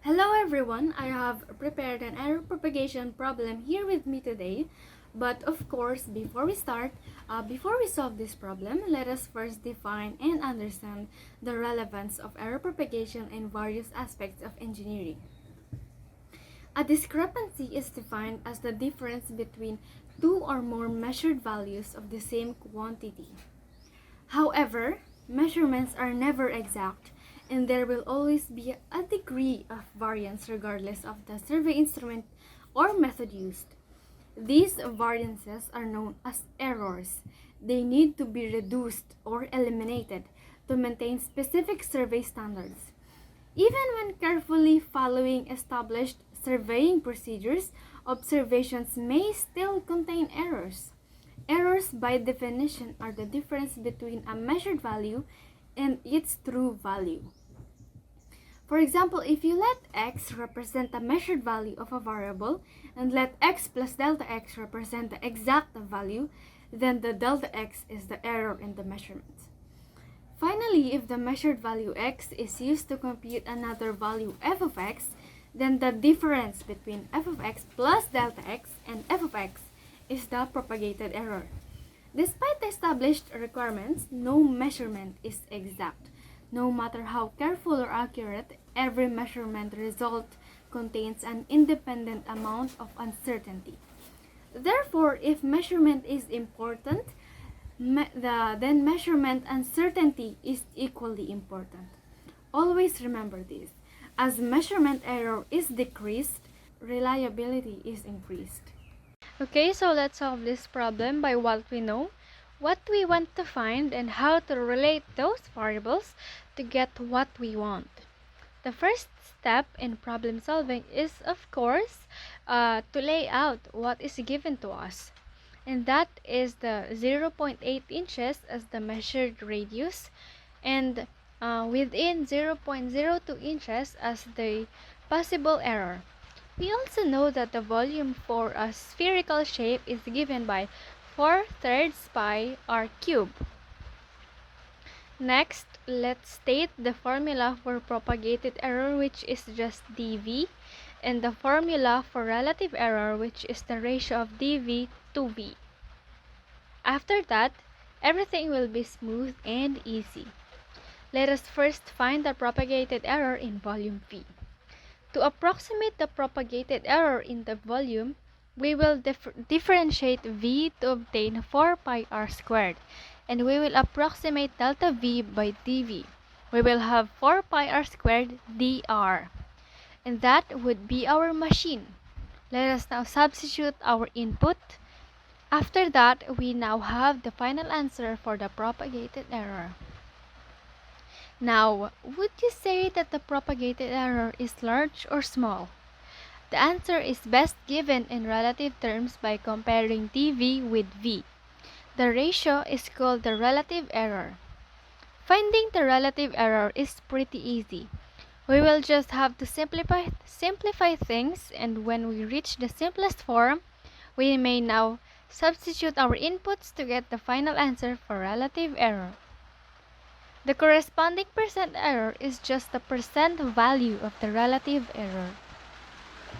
Hello everyone, I have prepared an error propagation problem here with me today. But of course, before we solve this problem, let us first define and understand the relevance of error propagation in various aspects of engineering. A discrepancy is defined as the difference between two or more measured values of the same quantity. However, measurements are never exact, and there will always be a degree of variance regardless of the survey instrument or method used. These variances are known as errors. They need to be reduced or eliminated to maintain specific survey standards. Even when carefully following established surveying procedures, observations may still contain errors. Errors, by definition, are the difference between a measured value and its true value. For example, if you let x represent the measured value of a variable and let x plus delta x represent the exact value, then the delta x is the error in the measurement. Finally, if the measured value x is used to compute another value f of x, then the difference between f of x plus delta x and f of x is the propagated error. Despite the established requirements, no measurement is exact. No matter how careful or accurate, every measurement result contains an independent amount of uncertainty. Therefore, if measurement is important, then measurement uncertainty is equally important. Always remember this. As measurement error is decreased, reliability is increased. Okay, so let's solve this problem by what we know, what we want to find, and how to relate those variables to get what we want. The first step in problem solving is, of course, to lay out what is given to us. And that is the 0.8 inches as the measured radius, and within 0.02 inches as the possible error. We also know that the volume for a spherical shape is given by 4/3 pi r cube. Next, let's state the formula for propagated error, which is just dV, and the formula for relative error, which is the ratio of dV to V. After that, everything will be smooth and easy. Let us first find the propagated error in volume V. To approximate the propagated error in the volume, we will differentiate V to obtain 4 pi r squared, and we will approximate delta V by dV. We will have 4 pi r squared dr, and that would be our machine. Let us now substitute our input. After that, we now have the final answer for the propagated error. Now, would you say that the propagated error is large or small? The answer is best given in relative terms by comparing dV with V. The ratio is called the relative error. Finding the relative error is pretty easy. We will just have to simplify things, and when we reach the simplest form, we may now substitute our inputs to get the final answer for relative error. The corresponding percent error is just the percent value of the relative error.